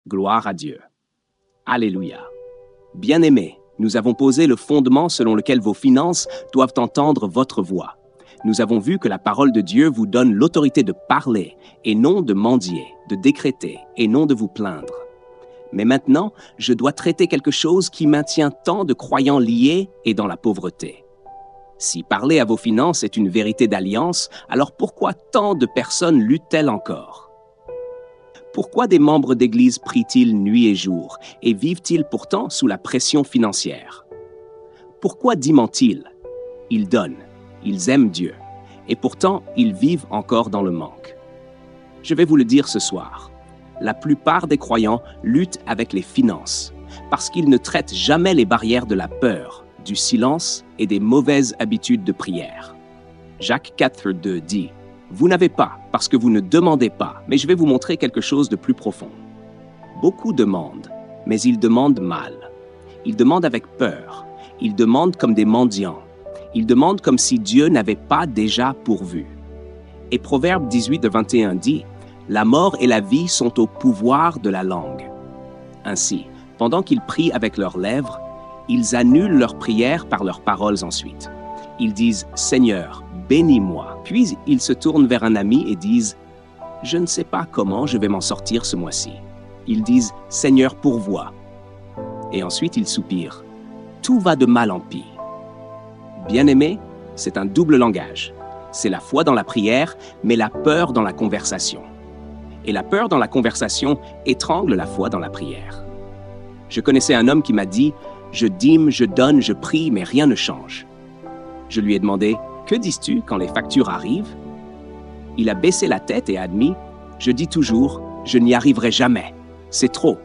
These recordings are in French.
Gloire à Dieu. Alléluia. Bien-aimés, nous avons posé le fondement selon lequel vos finances doivent entendre votre voix. Nous avons vu que la parole de Dieu vous donne l'autorité de parler et non de mendier, de décréter et non de vous plaindre. Mais maintenant, je dois traiter quelque chose qui maintient tant de croyants liés et dans la pauvreté. Si parler à vos finances est une vérité d'alliance, alors pourquoi tant de personnes luttent-elles encore? Pourquoi des membres d'Église prient-ils nuit et jour et vivent-ils pourtant sous la pression financière? Pourquoi mentent-ils? Ils donnent, ils aiment Dieu, et pourtant ils vivent encore dans le manque. Je vais vous le dire ce soir. La plupart des croyants luttent avec les finances parce qu'ils ne traitent jamais les barrières de la peur, du silence et des mauvaises habitudes de prière. Jacques 4,2 dit « Vous n'avez pas parce que vous ne demandez pas, mais je vais vous montrer quelque chose de plus profond. Beaucoup demandent, mais ils demandent mal. Ils demandent avec peur. Ils demandent comme des mendiants. Ils demandent comme si Dieu n'avait pas déjà pourvu. » Et Proverbe 18:21 dit « La mort et la vie sont au pouvoir de la langue. » Ainsi, pendant qu'ils prient avec leurs lèvres, ils annulent leurs prières par leurs paroles ensuite. Ils disent « Seigneur, bénis-moi ». Puis ils se tournent vers un ami et disent « Je ne sais pas comment je vais m'en sortir ce mois-ci ». Ils disent « Seigneur, pourvois ». Et ensuite ils soupirent « Tout va de mal en pis ». Bien-aimés, c'est un double langage. C'est la foi dans la prière, mais la peur dans la conversation. Et la peur dans la conversation étrangle la foi dans la prière. Je connaissais un homme qui m'a dit « Je dîme, je donne, je prie, mais rien ne change ». Je lui ai demandé « Que dis-tu quand les factures arrivent ?» Il a baissé la tête et a admis « Je dis toujours, je n'y arriverai jamais. C'est trop. »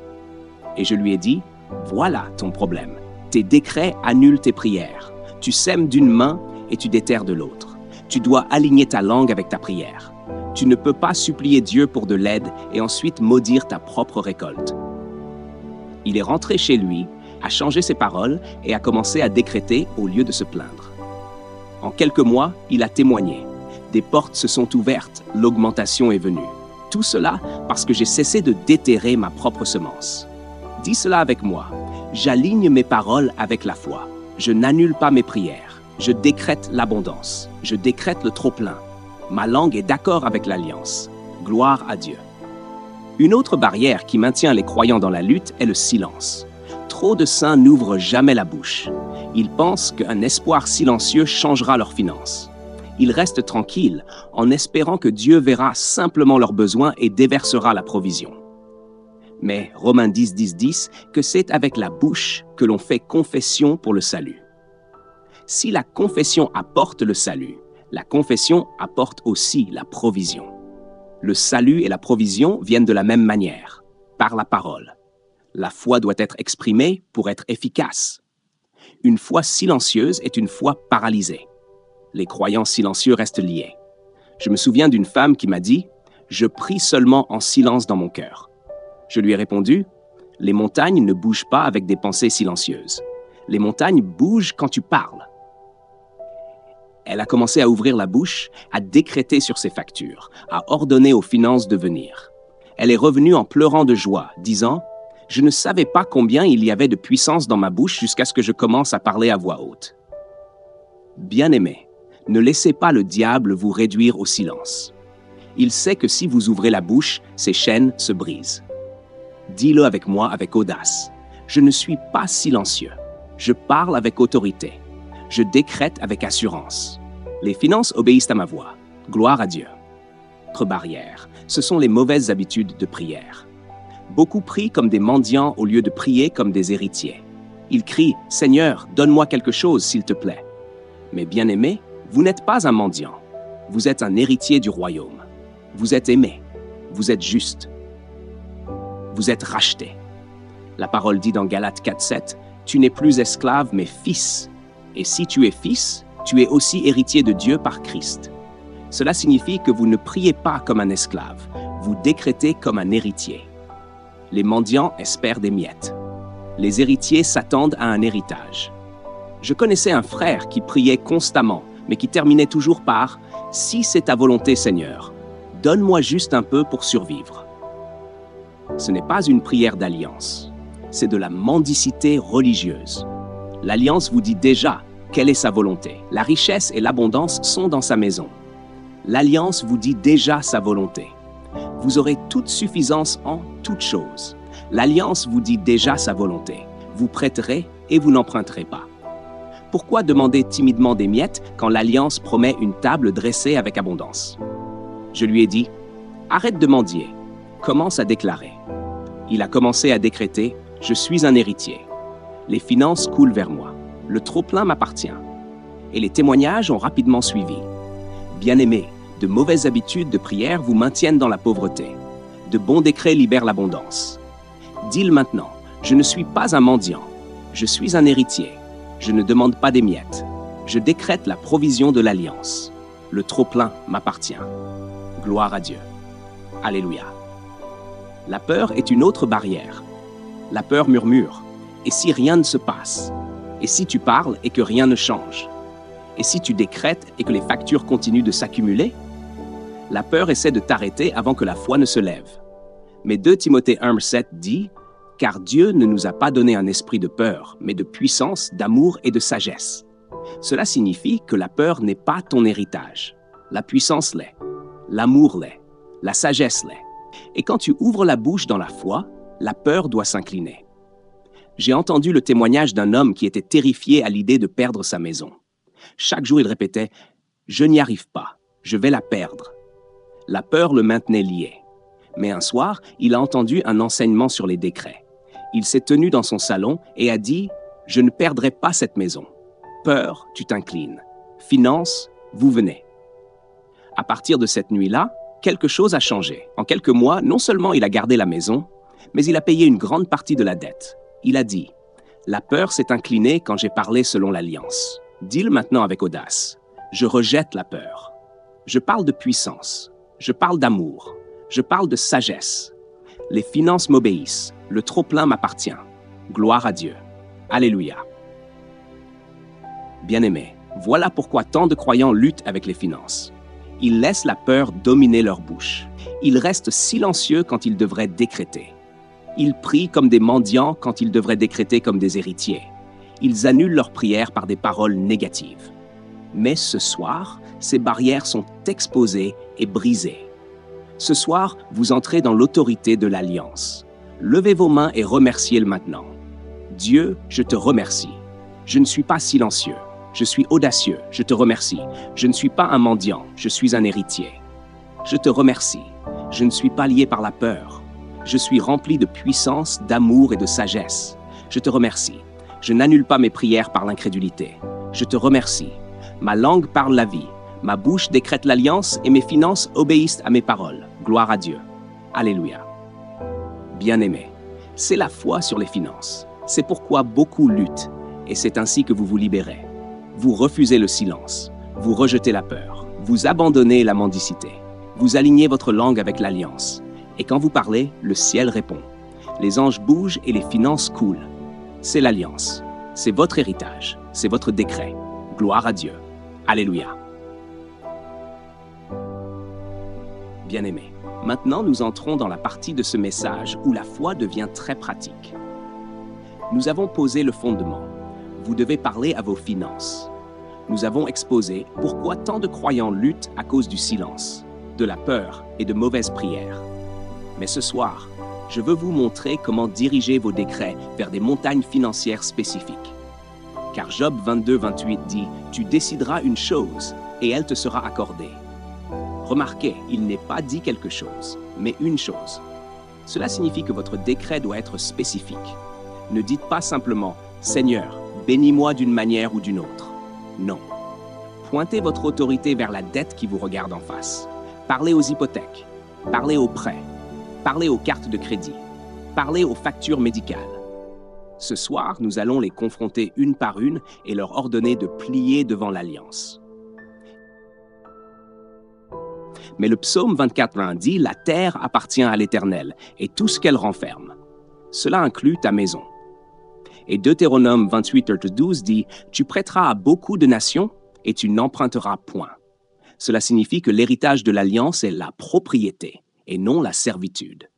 Et je lui ai dit « Voilà ton problème. Tes décrets annulent tes prières. Tu sèmes d'une main et tu déterres de l'autre. Tu dois aligner ta langue avec ta prière. Tu ne peux pas supplier Dieu pour de l'aide et ensuite maudire ta propre récolte. » Il est rentré chez lui, a changé ses paroles et a commencé à décréter au lieu de se plaindre. En quelques mois, il a témoigné. Des portes se sont ouvertes, l'augmentation est venue. Tout cela parce que j'ai cessé de déterrer ma propre semence. Dis cela avec moi. J'aligne mes paroles avec la foi. Je n'annule pas mes prières. Je décrète l'abondance. Je décrète le trop-plein. Ma langue est d'accord avec l'alliance. Gloire à Dieu. Une autre barrière qui maintient les croyants dans la lutte est le silence. Trop de saints n'ouvrent jamais la bouche. Ils pensent qu'un espoir silencieux changera leurs finances. Ils restent tranquilles en espérant que Dieu verra simplement leurs besoins et déversera la provision. Mais Romains 10 dit que c'est avec la bouche que l'on fait confession pour le salut. Si la confession apporte le salut, la confession apporte aussi la provision. Le salut et la provision viennent de la même manière, par la parole. La foi doit être exprimée pour être efficace. Une foi silencieuse est une foi paralysée. Les croyants silencieux restent liés. Je me souviens d'une femme qui m'a dit « Je prie seulement en silence dans mon cœur ». Je lui ai répondu « Les montagnes ne bougent pas avec des pensées silencieuses. Les montagnes bougent quand tu parles. » Elle a commencé à ouvrir la bouche, à décréter sur ses factures, à ordonner aux finances de venir. Elle est revenue en pleurant de joie, disant « Je ne savais pas combien il y avait de puissance dans ma bouche jusqu'à ce que je commence à parler à voix haute. » Bien-aimés, ne laissez pas le diable vous réduire au silence. Il sait que si vous ouvrez la bouche, ces chaînes se brisent. Dis-le avec moi avec audace. Je ne suis pas silencieux. Je parle avec autorité. Je décrète avec assurance. Les finances obéissent à ma voix. Gloire à Dieu. Autre barrière, ce sont les mauvaises habitudes de prière. Beaucoup prient comme des mendiants au lieu de prier comme des héritiers. Ils crient « Seigneur, donne-moi quelque chose, s'il te plaît. » Mais bien-aimés, vous n'êtes pas un mendiant. Vous êtes un héritier du royaume. Vous êtes aimé. Vous êtes juste. Vous êtes racheté. La parole dit dans Galates 4:7 « Tu n'es plus esclave, mais fils. Et si tu es fils, tu es aussi héritier de Dieu par Christ. » Cela signifie que vous ne priez pas comme un esclave. Vous décrétez comme un héritier. Les mendiants espèrent des miettes. Les héritiers s'attendent à un héritage. Je connaissais un frère qui priait constamment, mais qui terminait toujours par « Si c'est ta volonté, Seigneur, donne-moi juste un peu pour survivre. » Ce n'est pas une prière d'alliance. C'est de la mendicité religieuse. L'alliance vous dit déjà quelle est sa volonté. La richesse et l'abondance sont dans sa maison. L'alliance vous dit déjà sa volonté. Vous aurez toute suffisance en toutes choses. L'alliance vous dit déjà sa volonté. Vous prêterez et vous n'emprunterez pas. Pourquoi demander timidement des miettes quand l'alliance promet une table dressée avec abondance? Je lui ai dit, arrête de mendier, commence à déclarer. Il a commencé à décréter, je suis un héritier. Les finances coulent vers moi. Le trop-plein m'appartient. Et les témoignages ont rapidement suivi. Bien-aimés, de mauvaises habitudes de prière vous maintiennent dans la pauvreté. De bons décrets libèrent l'abondance. Dis-le maintenant, je ne suis pas un mendiant. Je suis un héritier. Je ne demande pas des miettes. Je décrète la provision de l'alliance. Le trop-plein m'appartient. Gloire à Dieu. Alléluia. La peur est une autre barrière. La peur murmure. Et si rien ne se passe? Et si tu parles et que rien ne change? Et si tu décrètes et que les factures continuent de s'accumuler? La peur essaie de t'arrêter avant que la foi ne se lève. Mais 2 Timothée 1,7 dit « Car Dieu ne nous a pas donné un esprit de peur, mais de puissance, d'amour et de sagesse. » Cela signifie que la peur n'est pas ton héritage. La puissance l'est, l'amour l'est, la sagesse l'est. Et quand tu ouvres la bouche dans la foi, la peur doit s'incliner. J'ai entendu le témoignage d'un homme qui était terrifié à l'idée de perdre sa maison. Chaque jour, il répétait « Je n'y arrive pas, je vais la perdre ». La peur le maintenait lié. Mais un soir, il a entendu un enseignement sur les décrets. Il s'est tenu dans son salon et a dit « Je ne perdrai pas cette maison. Peur, tu t'inclines. Finance, vous venez. » À partir de cette nuit-là, quelque chose a changé. En quelques mois, non seulement il a gardé la maison, mais il a payé une grande partie de la dette. Il a dit « La peur s'est inclinée quand j'ai parlé selon l'alliance. » Dis-le maintenant avec audace. Je rejette la peur. Je parle de puissance. Je parle d'amour. Je parle de sagesse. Les finances m'obéissent. Le trop-plein m'appartient. Gloire à Dieu. Alléluia. Bien-aimés, voilà pourquoi tant de croyants luttent avec les finances. Ils laissent la peur dominer leur bouche. Ils restent silencieux quand ils devraient décréter. Ils prient comme des mendiants quand ils devraient décréter comme des héritiers. Ils annulent leurs prières par des paroles négatives. Mais ce soir, ces barrières sont exposées et brisées. Ce soir, vous entrez dans l'autorité de l'Alliance. Levez vos mains et remerciez-le maintenant. Dieu, je te remercie. Je ne suis pas silencieux. Je suis audacieux. Je te remercie. Je ne suis pas un mendiant. Je suis un héritier. Je te remercie. Je ne suis pas lié par la peur. Je suis rempli de puissance, d'amour et de sagesse. Je te remercie. Je n'annule pas mes prières par l'incrédulité. Je te remercie. Ma langue parle la vie. Ma bouche décrète l'alliance et mes finances obéissent à mes paroles. Gloire à Dieu. Alléluia. Bien-aimés, c'est la foi sur les finances. C'est pourquoi beaucoup luttent et c'est ainsi que vous vous libérez. Vous refusez le silence. Vous rejetez la peur. Vous abandonnez la mendicité. Vous alignez votre langue avec l'alliance. Et quand vous parlez, le ciel répond. Les anges bougent et les finances coulent. C'est l'alliance. C'est votre héritage. C'est votre décret. Gloire à Dieu. Alléluia. Bien-aimés, maintenant nous entrons dans la partie de ce message où la foi devient très pratique. Nous avons posé le fondement. Vous devez parler à vos finances. Nous avons exposé pourquoi tant de croyants luttent à cause du silence, de la peur et de mauvaises prières. Mais ce soir, je veux vous montrer comment diriger vos décrets vers des montagnes financières spécifiques. Car Job 22-28 dit « Tu décideras une chose, et elle te sera accordée. » Remarquez, il n'est pas dit quelque chose, mais une chose. Cela signifie que votre décret doit être spécifique. Ne dites pas simplement « Seigneur, bénis-moi d'une manière ou d'une autre ». Non. Pointez votre autorité vers la dette qui vous regarde en face. Parlez aux hypothèques. Parlez aux prêts. Parlez aux cartes de crédit. Parlez aux factures médicales. Ce soir, nous allons les confronter une par une et leur ordonner de plier devant l'Alliance. Mais le psaume 24:1 dit « La terre appartient à l'Éternel et tout ce qu'elle renferme. » Cela inclut ta maison. Et Deutéronome 28:12 dit « Tu prêteras à beaucoup de nations et tu n'emprunteras point. » Cela signifie que l'héritage de l'Alliance est la propriété et non la servitude.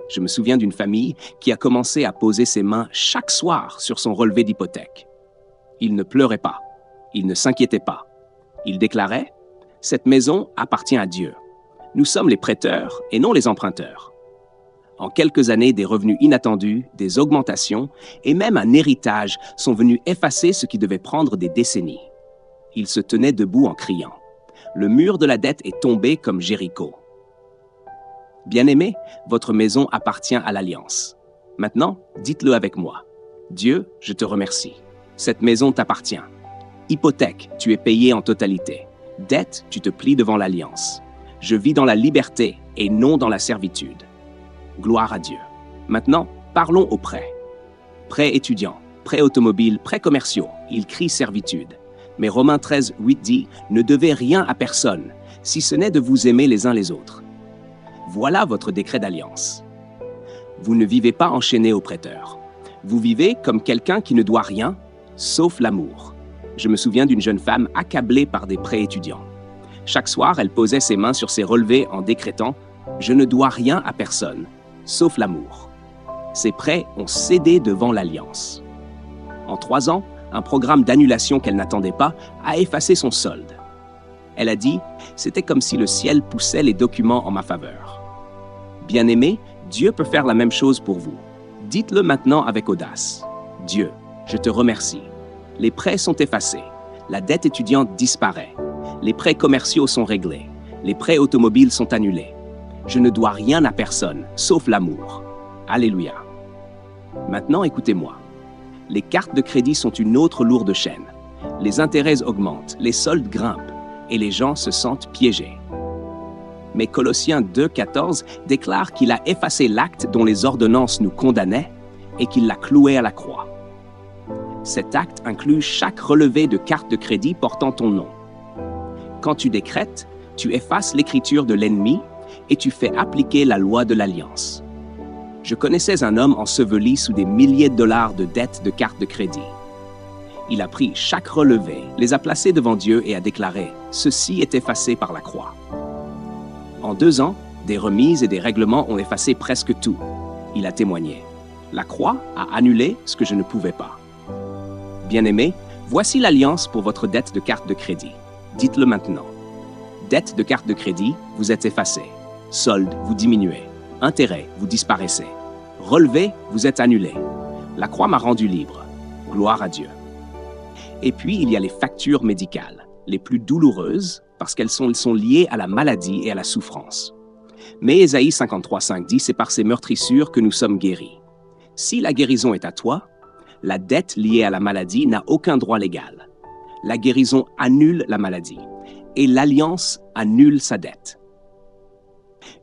Je me souviens d'une famille qui a commencé à poser ses mains chaque soir sur son relevé d'hypothèque. Ils ne pleuraient pas, ils ne s'inquiétaient pas. Ils déclaraient « Cette maison appartient à Dieu. Nous sommes les prêteurs et non les emprunteurs. » En quelques années, des revenus inattendus, des augmentations et même un héritage sont venus effacer ce qui devait prendre des décennies. Ils se tenaient debout en criant. Le mur de la dette est tombé comme Jéricho. Bien-aimés, votre maison appartient à l'Alliance. Maintenant, dites-le avec moi. Dieu, je te remercie. Cette maison t'appartient. Hypothèque, tu es payé en totalité. Dette, tu te plies devant l'Alliance. Je vis dans la liberté et non dans la servitude. Gloire à Dieu. Maintenant, parlons aux prêts. Prêts étudiants, prêts automobiles, prêts commerciaux, ils crient servitude. Mais Romains 13, 8 dit « Ne devez rien à personne, si ce n'est de vous aimer les uns les autres. » Voilà votre décret d'alliance. Vous ne vivez pas enchaîné au prêteur. Vous vivez comme quelqu'un qui ne doit rien, sauf l'amour. Je me souviens d'une jeune femme accablée par des prêts étudiants. Chaque soir, elle posait ses mains sur ses relevés en décrétant « Je ne dois rien à personne, sauf l'amour. » Ces prêts ont cédé devant l'Alliance. En 3 ans, un programme d'annulation qu'elle n'attendait pas a effacé son solde. Elle a dit « C'était comme si le ciel poussait les documents en ma faveur. » Bien-aimés, Dieu peut faire la même chose pour vous. Dites-le maintenant avec audace. Dieu, je te remercie. Les prêts sont effacés. La dette étudiante disparaît. Les prêts commerciaux sont réglés. Les prêts automobiles sont annulés. Je ne dois rien à personne, sauf l'amour. Alléluia. Maintenant, écoutez-moi. Les cartes de crédit sont une autre lourde chaîne. Les intérêts augmentent, les soldes grimpent, et les gens se sentent piégés. Mais Colossiens 2,14 déclare qu'il a effacé l'acte dont les ordonnances nous condamnaient et qu'il l'a cloué à la croix. Cet acte inclut chaque relevé de carte de crédit portant ton nom. Quand tu décrètes, tu effaces l'écriture de l'ennemi et tu fais appliquer la loi de l'Alliance. Je connaissais un homme enseveli sous des milliers de dollars de dettes de cartes de crédit. Il a pris chaque relevé, les a placés devant Dieu et a déclaré « Ceci est effacé par la croix ». En 2 ans, des remises et des règlements ont effacé presque tout. Il a témoigné. La croix a annulé ce que je ne pouvais pas. Bien-aimés, voici l'alliance pour votre dette de carte de crédit. Dites-le maintenant. Dette de carte de crédit, vous êtes effacé. Solde, vous diminuez. Intérêt, vous disparaissez. Relevé, vous êtes annulé. La croix m'a rendu libre. Gloire à Dieu. Et puis, il y a les factures médicales, les plus douloureuses, parce qu'elles sont liées à la maladie et à la souffrance. Mais Ésaïe 53,5 dit « C'est par ces meurtrissures que nous sommes guéris. » Si la guérison est à toi, la dette liée à la maladie n'a aucun droit légal. La guérison annule la maladie et l'alliance annule sa dette.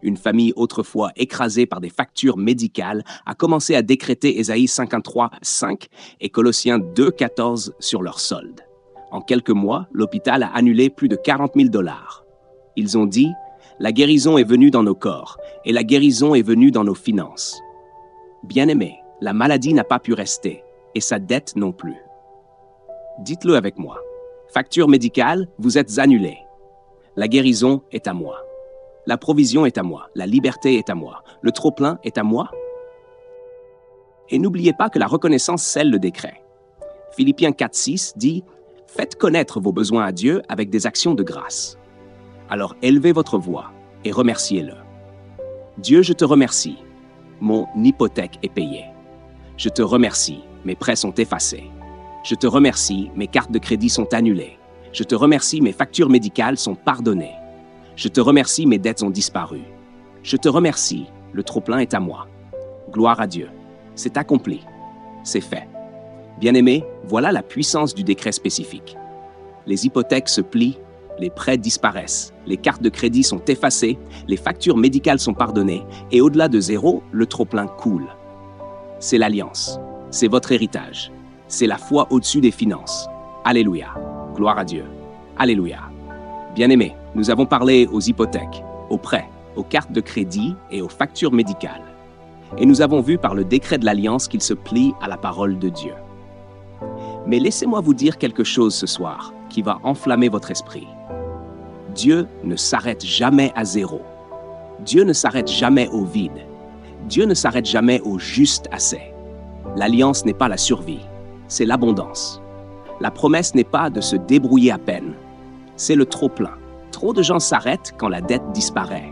Une famille autrefois écrasée par des factures médicales a commencé à décréter Ésaïe 53,5 et Colossiens 2,14 sur leur solde. En quelques mois, l'hôpital a annulé plus de 40 000 $. Ils ont dit « La guérison est venue dans nos corps et la guérison est venue dans nos finances. » Bien-aimés, la maladie n'a pas pu rester et sa dette non plus. Dites-le avec moi. Facture médicale, vous êtes annulés. La guérison est à moi. La provision est à moi. La liberté est à moi. Le trop-plein est à moi. Et n'oubliez pas que la reconnaissance scelle le décret. Philippiens 4,6 dit « Faites connaître vos besoins à Dieu avec des actions de grâce. Alors élevez votre voix et remerciez-le. Dieu, je te remercie. Mon hypothèque est payée. Je te remercie, mes prêts sont effacés. Je te remercie, mes cartes de crédit sont annulées. Je te remercie, mes factures médicales sont pardonnées. Je te remercie, mes dettes ont disparu. Je te remercie, le trop-plein est à moi. Gloire à Dieu. C'est accompli. C'est fait. Bien-aimés, voilà la puissance du décret spécifique. Les hypothèques se plient, les prêts disparaissent, les cartes de crédit sont effacées, les factures médicales sont pardonnées, et au-delà de 0, le trop-plein coule. C'est l'alliance. C'est votre héritage. C'est la foi au-dessus des finances. Alléluia. Gloire à Dieu. Alléluia. Bien-aimés, nous avons parlé aux hypothèques, aux prêts, aux cartes de crédit et aux factures médicales. Et nous avons vu par le décret de l'Alliance qu'il se plie à la parole de Dieu. Mais laissez-moi vous dire quelque chose ce soir qui va enflammer votre esprit. Dieu ne s'arrête jamais à 0. Dieu ne s'arrête jamais au vide. Dieu ne s'arrête jamais au juste assez. L'alliance n'est pas la survie, c'est l'abondance. La promesse n'est pas de se débrouiller à peine, c'est le trop-plein. Trop de gens s'arrêtent quand la dette disparaît,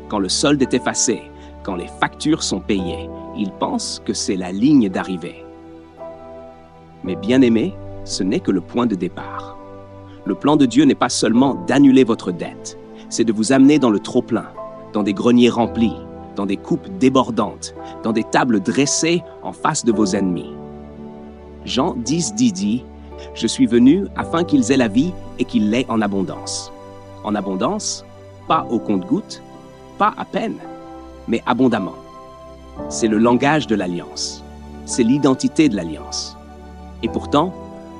quand le solde est effacé, quand les factures sont payées. Ils pensent que c'est la ligne d'arrivée. Mais bien-aimés, ce n'est que le point de départ. Le plan de Dieu n'est pas seulement d'annuler votre dette, c'est de vous amener dans le trop-plein, dans des greniers remplis, dans des coupes débordantes, dans des tables dressées en face de vos ennemis. Jean 10:10 dit « Je suis venu afin qu'ils aient la vie et qu'ils l'aient en abondance. » En abondance, pas au compte-gouttes, pas à peine, mais abondamment. C'est le langage de l'alliance. C'est l'identité de l'alliance. Et pourtant,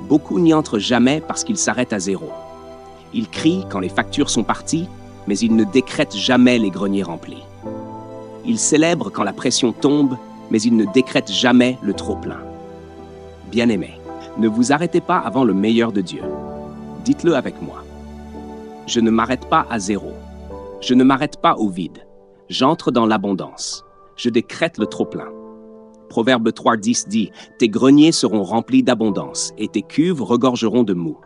beaucoup n'y entrent jamais parce qu'ils s'arrêtent à zéro. Ils crient quand les factures sont parties, mais ils ne décrètent jamais les greniers remplis. Ils célèbrent quand la pression tombe, mais ils ne décrètent jamais le trop-plein. Bien-aimés, ne vous arrêtez pas avant le meilleur de Dieu. Dites-le avec moi. Je ne m'arrête pas à zéro. Je ne m'arrête pas au vide. J'entre dans l'abondance. Je décrète le trop-plein. Proverbe 3:10 dit « Tes greniers seront remplis d'abondance et tes cuves regorgeront de mou. »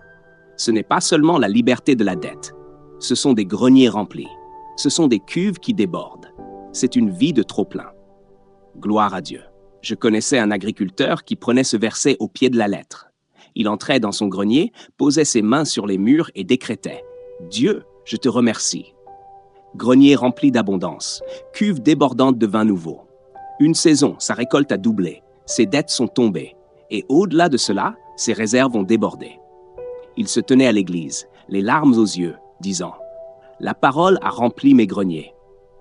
Ce n'est pas seulement la liberté de la dette. Ce sont des greniers remplis. Ce sont des cuves qui débordent. C'est une vie de trop-plein. Gloire à Dieu. Je connaissais un agriculteur qui prenait ce verset au pied de la lettre. Il entrait dans son grenier, posait ses mains sur les murs et décrétait « Dieu, je te remercie. » Grenier rempli d'abondance, cuve débordante de vin nouveau. Une saison, sa récolte a doublé, ses dettes sont tombées, et au-delà de cela, ses réserves ont débordé. Il se tenait à l'église, les larmes aux yeux, disant « La parole a rempli mes greniers.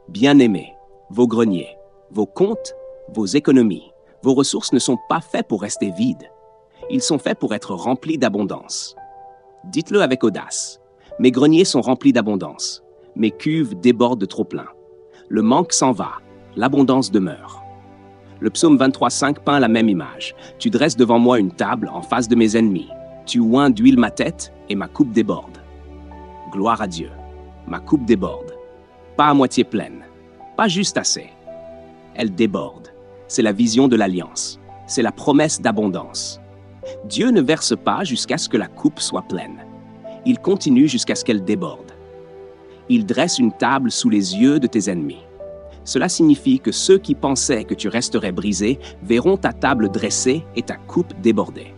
Bien-aimés, vos greniers, vos comptes, vos économies, vos ressources ne sont pas faits pour rester vides. Ils sont faits pour être remplis d'abondance. Dites-le avec audace. Mes greniers sont remplis d'abondance. Mes cuves débordent de trop-plein. Le manque s'en va, l'abondance demeure. » Le psaume 23:5 peint la même image. « Tu dresses devant moi une table en face de mes ennemis. Tu oins d'huile ma tête et ma coupe déborde. » Gloire à Dieu. Ma coupe déborde. Pas à moitié pleine. Pas juste assez. Elle déborde. C'est la vision de l'alliance. C'est la promesse d'abondance. Dieu ne verse pas jusqu'à ce que la coupe soit pleine. Il continue jusqu'à ce qu'elle déborde. Il dresse une table sous les yeux de tes ennemis. Cela signifie que ceux qui pensaient que tu resterais brisé verront ta table dressée et ta coupe débordée.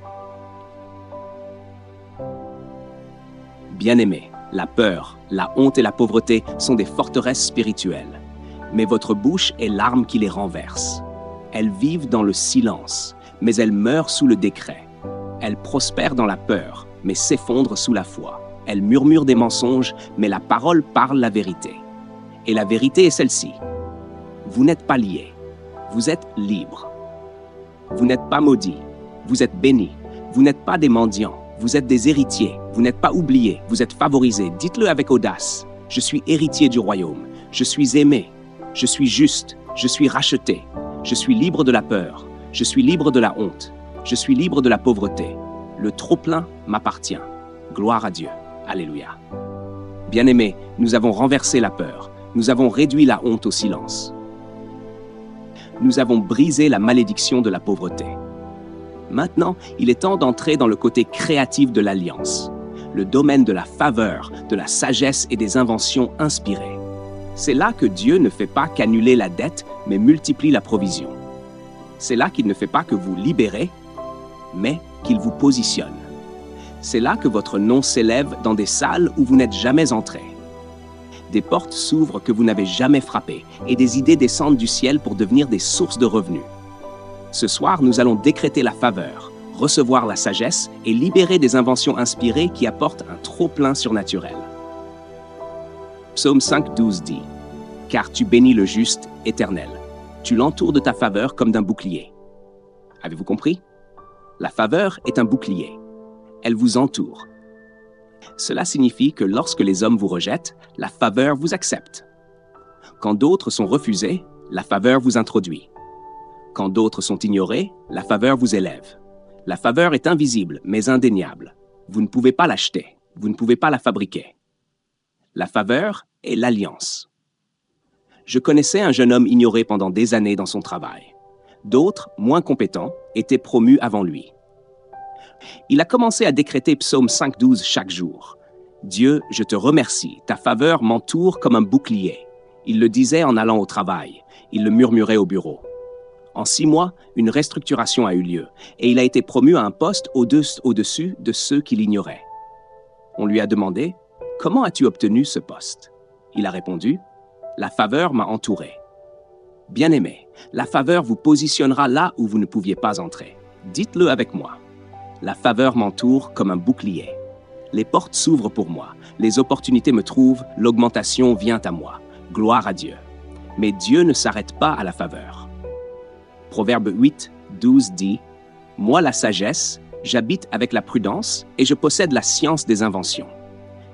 Bien-aimés, la peur, la honte et la pauvreté sont des forteresses spirituelles. Mais votre bouche est l'arme qui les renverse. Elles vivent dans le silence, mais elles meurent sous le décret. Elles prospèrent dans la peur, mais s'effondrent sous la foi. Elles murmurent des mensonges, mais la parole parle la vérité. Et la vérité est celle-ci. Vous n'êtes pas liés, vous êtes libres. Vous n'êtes pas maudits, vous êtes bénis. Vous n'êtes pas des mendiants, vous êtes des héritiers. Vous n'êtes pas oubliés, vous êtes favorisés. Dites-le avec audace. Je suis héritier du royaume, je suis aimé, je suis juste, je suis racheté. Je suis libre de la peur, je suis libre de la honte, je suis libre de la pauvreté. Le trop-plein m'appartient. Gloire à Dieu. Alléluia. Bien-aimés, nous avons renversé la peur, nous avons réduit la honte au silence. Nous avons brisé la malédiction de la pauvreté. Maintenant, il est temps d'entrer dans le côté créatif de l'alliance, le domaine de la faveur, de la sagesse et des inventions inspirées. C'est là que Dieu ne fait pas qu'annuler la dette, mais multiplie la provision. C'est là qu'il ne fait pas que vous libérez, mais qu'il vous positionne. C'est là que votre nom s'élève dans des salles où vous n'êtes jamais entré. Des portes s'ouvrent que vous n'avez jamais frappées et des idées descendent du ciel pour devenir des sources de revenus. Ce soir, nous allons décréter la faveur, recevoir la sagesse et libérer des inventions inspirées qui apportent un trop-plein surnaturel. Psaume 5:12 dit « Car tu bénis le juste, Éternel. Tu l'entoures de ta faveur comme d'un bouclier. » Avez-vous compris? La faveur est un bouclier. Elle vous entoure. Cela signifie que lorsque les hommes vous rejettent, la faveur vous accepte. Quand d'autres sont refusés, la faveur vous introduit. Quand d'autres sont ignorés, la faveur vous élève. La faveur est invisible, mais indéniable. Vous ne pouvez pas l'acheter, vous ne pouvez pas la fabriquer. La faveur est l'alliance. Je connaissais un jeune homme ignoré pendant des années dans son travail. D'autres, moins compétents, étaient promus avant lui. Il a commencé à décréter Psaume 5,12 chaque jour. « Dieu, je te remercie, ta faveur m'entoure comme un bouclier. » Il le disait en allant au travail, il le murmurait au bureau. En 6 mois, une restructuration a eu lieu et il a été promu à un poste au-dessus de ceux qui l'ignoraient. On lui a demandé « Comment as-tu obtenu ce poste ?» Il a répondu « La faveur m'a entouré. » Bien-aimé, la faveur vous positionnera là où vous ne pouviez pas entrer. Dites-le avec moi. La faveur m'entoure comme un bouclier. Les portes s'ouvrent pour moi, les opportunités me trouvent, l'augmentation vient à moi. Gloire à Dieu. Mais Dieu ne s'arrête pas à la faveur. Proverbe 8,12 dit « Moi la sagesse, j'habite avec la prudence et je possède la science des inventions. »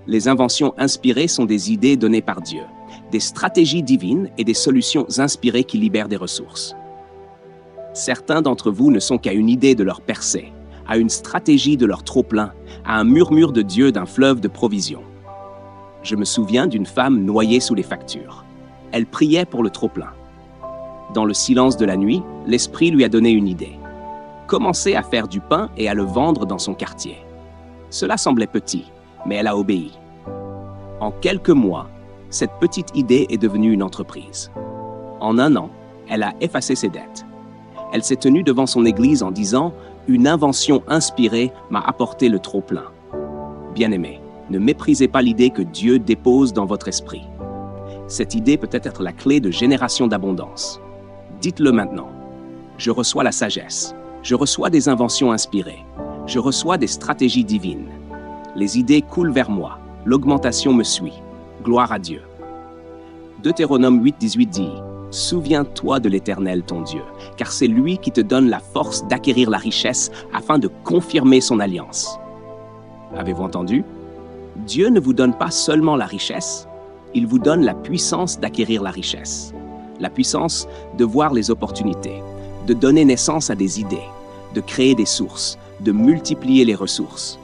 Les inventions inspirées sont des idées données par Dieu, des stratégies divines et des solutions inspirées qui libèrent des ressources. Certains d'entre vous ne sont qu'à une idée de leur percée, à une stratégie de leur trop-plein, à un murmure de Dieu d'un fleuve de provisions. Je me souviens d'une femme noyée sous les factures. Elle priait pour le trop-plein. Dans le silence de la nuit, l'Esprit lui a donné une idée. Commencer à faire du pain et à le vendre dans son quartier. Cela semblait petit, mais elle a obéi. En quelques mois, cette petite idée est devenue une entreprise. En 1 an, elle a effacé ses dettes. Elle s'est tenue devant son église en disant « Une invention inspirée m'a apporté le trop-plein. » Bien-aimé, ne méprisez pas l'idée que Dieu dépose dans votre esprit. Cette idée peut être la clé de génération d'abondance. Dites-le maintenant. Je reçois la sagesse. Je reçois des inventions inspirées. Je reçois des stratégies divines. Les idées coulent vers moi. L'augmentation me suit. Gloire à Dieu. Deutéronome 8,18 dit « Souviens-toi de l'Éternel ton Dieu, car c'est lui qui te donne la force d'acquérir la richesse afin de confirmer son alliance. » Avez-vous entendu? Dieu ne vous donne pas seulement la richesse, il vous donne la puissance d'acquérir la richesse. La puissance de voir les opportunités, de donner naissance à des idées, de créer des sources, de multiplier les ressources.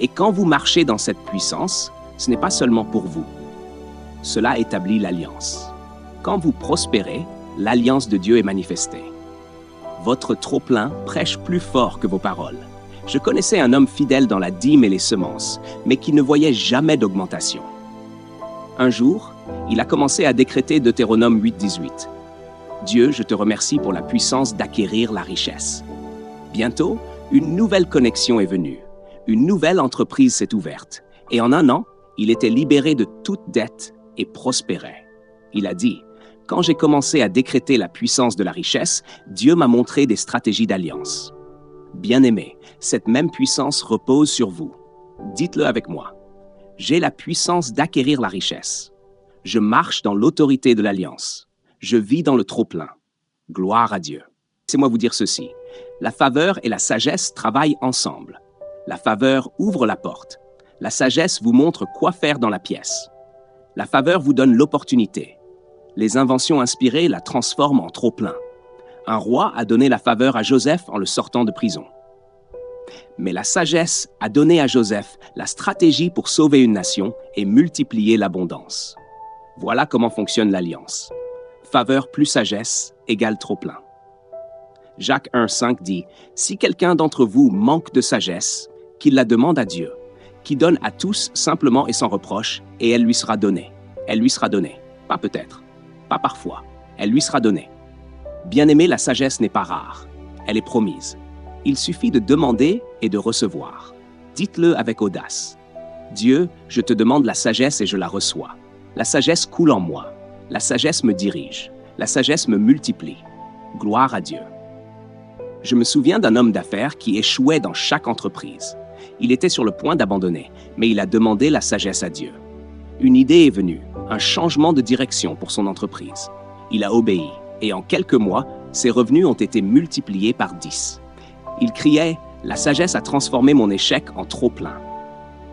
Et quand vous marchez dans cette puissance, ce n'est pas seulement pour vous. Cela établit l'alliance. Quand vous prospérez, l'alliance de Dieu est manifestée. Votre trop-plein prêche plus fort que vos paroles. Je connaissais un homme fidèle dans la dîme et les semences, mais qui ne voyait jamais d'augmentation. Un jour, il a commencé à décréter Deutéronome 8,18. « Dieu, je te remercie pour la puissance d'acquérir la richesse. » Bientôt, une nouvelle connexion est venue. Une nouvelle entreprise s'est ouverte. Et en 1 an, il était libéré de toute dette et prospérait. Il a dit « Quand j'ai commencé à décréter la puissance de la richesse, Dieu m'a montré des stratégies d'alliance. » Bien-aimé, cette même puissance repose sur vous. Dites-le avec moi. J'ai la puissance d'acquérir la richesse. Je marche dans l'autorité de l'alliance. Je vis dans le trop-plein. Gloire à Dieu. Laissez-moi vous dire ceci. La faveur et la sagesse travaillent ensemble. La faveur ouvre la porte. La sagesse vous montre quoi faire dans la pièce. La faveur vous donne l'opportunité. Les inventions inspirées la transforment en trop-plein. Un roi a donné la faveur à Joseph en le sortant de prison. Mais la sagesse a donné à Joseph la stratégie pour sauver une nation et multiplier l'abondance. Voilà comment fonctionne l'alliance. Faveur plus sagesse égale trop-plein. Jacques 1,5 dit « Si quelqu'un d'entre vous manque de sagesse, qu'il la demande à Dieu, qui donne à tous simplement et sans reproche, et elle lui sera donnée. » Elle lui sera donnée. Pas peut-être, pas parfois. Elle lui sera donnée. Bien-aimé, la sagesse n'est pas rare. Elle est promise. Il suffit de demander et de recevoir. Dites-le avec audace. Dieu, je te demande la sagesse et je la reçois. La sagesse coule en moi. La sagesse me dirige. La sagesse me multiplie. Gloire à Dieu. Je me souviens d'un homme d'affaires qui échouait dans chaque entreprise. Il était sur le point d'abandonner, mais il a demandé la sagesse à Dieu. Une idée est venue, un changement de direction pour son entreprise. Il a obéi, et en quelques mois, ses revenus ont été multipliés par 10. Il criait « La sagesse a transformé mon échec en trop-plein. »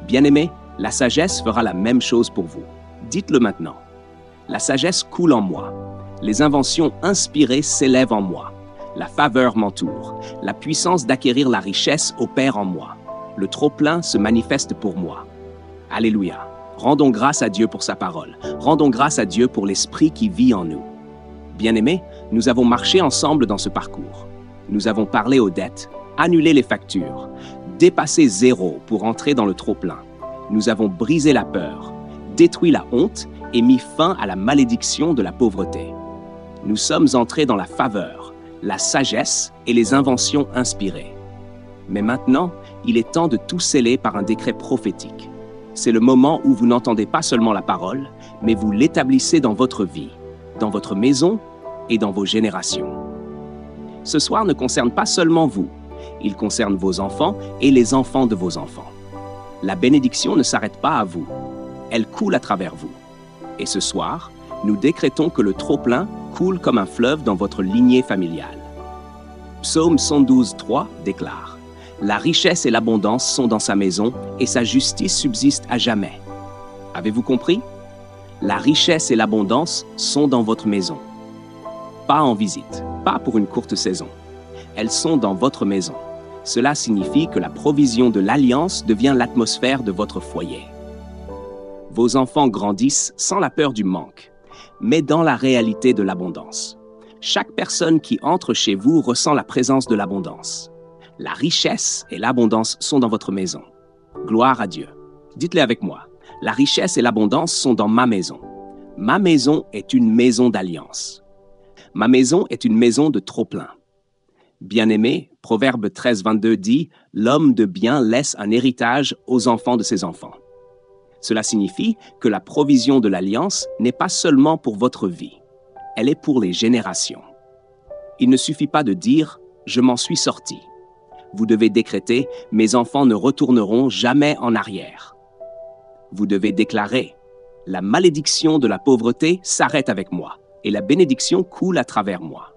Bien-aimé, la sagesse fera la même chose pour vous. Dites-le maintenant. La sagesse coule en moi. Les inventions inspirées s'élèvent en moi. La faveur m'entoure. La puissance d'acquérir la richesse opère en moi. Le trop-plein se manifeste pour moi. Alléluia. Rendons grâce à Dieu pour sa parole. Rendons grâce à Dieu pour l'Esprit qui vit en nous. Bien-aimés, nous avons marché ensemble dans ce parcours. Nous avons parlé aux dettes, annulé les factures, dépassé zéro pour entrer dans le trop-plein. Nous avons brisé la peur, détruit la honte et mis fin à la malédiction de la pauvreté. Nous sommes entrés dans la faveur, la sagesse et les inventions inspirées. Mais maintenant, il est temps de tout sceller par un décret prophétique. C'est le moment où vous n'entendez pas seulement la parole, mais vous l'établissez dans votre vie, dans votre maison et dans vos générations. Ce soir ne concerne pas seulement vous, il concerne vos enfants et les enfants de vos enfants. La bénédiction ne s'arrête pas à vous, elle coule à travers vous. Et ce soir, nous décrétons que le trop-plein coule comme un fleuve dans votre lignée familiale. Psaume 112:3 déclare « La richesse et l'abondance sont dans sa maison et sa justice subsiste à jamais. » Avez-vous compris? La richesse et l'abondance sont dans votre maison. Pas en visite, pas pour une courte saison. Elles sont dans votre maison. Cela signifie que la provision de l'Alliance devient l'atmosphère de votre foyer. Vos enfants grandissent sans la peur du manque, mais dans la réalité de l'abondance. Chaque personne qui entre chez vous ressent la présence de l'abondance. La richesse et l'abondance sont dans votre maison. Gloire à Dieu. Dites-le avec moi. La richesse et l'abondance sont dans ma maison. Ma maison est une maison d'alliance. Ma maison est une maison de trop-plein. Bien-aimé, Proverbe 13:22 dit « L'homme de bien laisse un héritage aux enfants de ses enfants ». Cela signifie que la provision de l'Alliance n'est pas seulement pour votre vie, elle est pour les générations. Il ne suffit pas de dire « je m'en suis sorti ». Vous devez décréter « mes enfants ne retourneront jamais en arrière ». Vous devez déclarer « la malédiction de la pauvreté s'arrête avec moi et la bénédiction coule à travers moi ».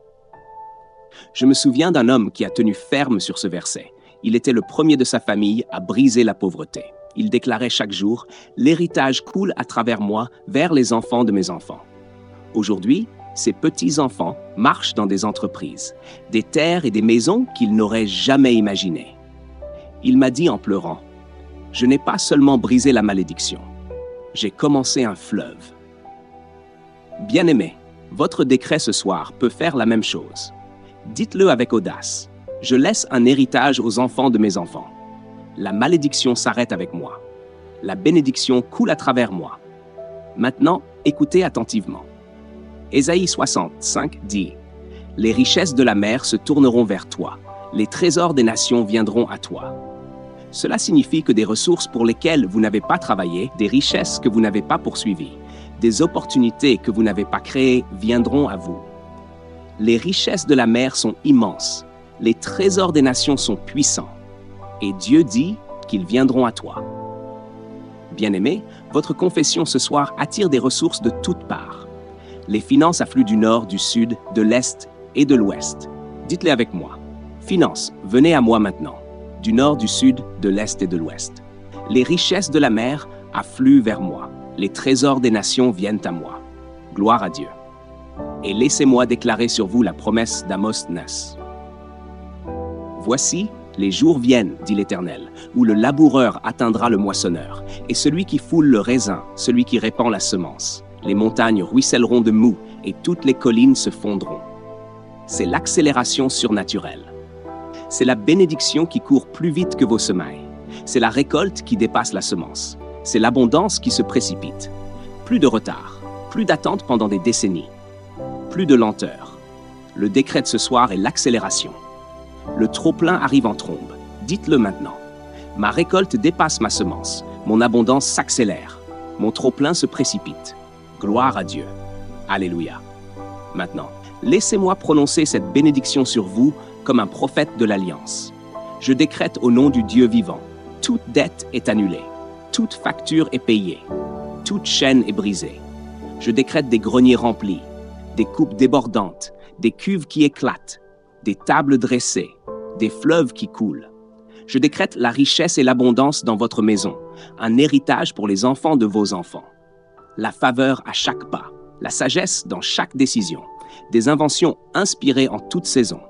Je me souviens d'un homme qui a tenu ferme sur ce verset. Il était le premier de sa famille à briser la pauvreté. Il déclarait chaque jour « l'héritage coule à travers moi vers les enfants de mes enfants ». Aujourd'hui, ses petits-enfants marchent dans des entreprises, des terres et des maisons qu'il n'aurait jamais imaginées. Il m'a dit en pleurant « Je n'ai pas seulement brisé la malédiction, j'ai commencé un fleuve ». Bien-aimé, votre décret ce soir peut faire la même chose. Dites-le avec audace « Je laisse un héritage aux enfants de mes enfants ». La malédiction s'arrête avec moi. La bénédiction coule à travers moi. Maintenant, écoutez attentivement. Ésaïe 65 dit « Les richesses de la mer se tourneront vers toi, les trésors des nations viendront à toi. » Cela signifie que des ressources pour lesquelles vous n'avez pas travaillé, des richesses que vous n'avez pas poursuivies, des opportunités que vous n'avez pas créées viendront à vous. Les richesses de la mer sont immenses, les trésors des nations sont puissants, et Dieu dit qu'ils viendront à toi. Bien-aimé, votre confession ce soir attire des ressources de toutes parts. Les finances affluent du nord, du sud, de l'est et de l'ouest. Dites-les avec moi. Finances, venez à moi maintenant. Du nord, du sud, de l'est et de l'ouest. Les richesses de la mer affluent vers moi. Les trésors des nations viennent à moi. Gloire à Dieu. Et laissez-moi déclarer sur vous la promesse d'Amos 9. Voici, les jours viennent, dit l'Éternel, où le laboureur atteindra le moissonneur, et celui qui foule le raisin, celui qui répand la semence. Les montagnes ruisselleront de moût, et toutes les collines se fondront. C'est l'accélération surnaturelle. C'est la bénédiction qui court plus vite que vos semailles. C'est la récolte qui dépasse la semence. C'est l'abondance qui se précipite. Plus de retard, plus d'attente pendant des décennies. Plus de lenteur. Le décret de ce soir est l'accélération. Le trop-plein arrive en trombe. Dites-le maintenant. Ma récolte dépasse ma semence. Mon abondance s'accélère. Mon trop-plein se précipite. Gloire à Dieu. Alléluia. Maintenant, laissez-moi prononcer cette bénédiction sur vous comme un prophète de l'Alliance. Je décrète au nom du Dieu vivant. Toute dette est annulée. Toute facture est payée. Toute chaîne est brisée. Je décrète des greniers remplis, des coupes débordantes, des cuves qui éclatent, des tables dressées, des fleuves qui coulent. Je décrète la richesse et l'abondance dans votre maison, un héritage pour les enfants de vos enfants. La faveur à chaque pas, la sagesse dans chaque décision, des inventions inspirées en toute saison.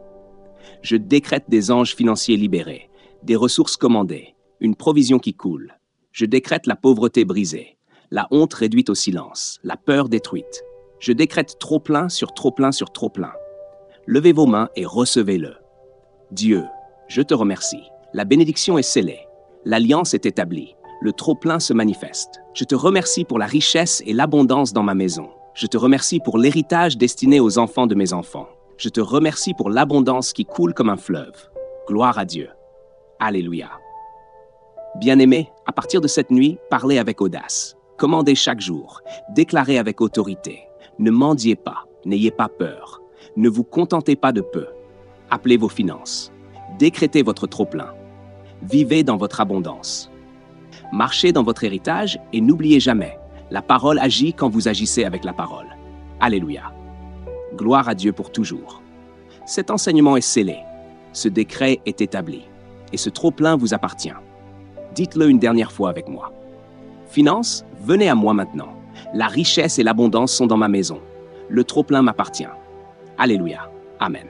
Je décrète des anges financiers libérés, des ressources commandées, une provision qui coule. Je décrète la pauvreté brisée, la honte réduite au silence, la peur détruite. Je décrète trop plein sur trop plein sur trop plein. Levez vos mains et recevez-le. Dieu, je te remercie. La bénédiction est scellée. L'alliance est établie. Le trop-plein se manifeste. Je te remercie pour la richesse et l'abondance dans ma maison. Je te remercie pour l'héritage destiné aux enfants de mes enfants. Je te remercie pour l'abondance qui coule comme un fleuve. Gloire à Dieu. Alléluia. Bien-aimés, à partir de cette nuit, parlez avec audace. Commandez chaque jour. Déclarez avec autorité. Ne mendiez pas. N'ayez pas peur. Ne vous contentez pas de peu. Appelez vos finances. Décrétez votre trop-plein. Vivez dans votre abondance. Marchez dans votre héritage et n'oubliez jamais, la parole agit quand vous agissez avec la parole. Alléluia. Gloire à Dieu pour toujours. Cet enseignement est scellé. Ce décret est établi. Et ce trop-plein vous appartient. Dites-le une dernière fois avec moi. Finances, venez à moi maintenant. La richesse et l'abondance sont dans ma maison. Le trop-plein m'appartient. Alléluia. Amen.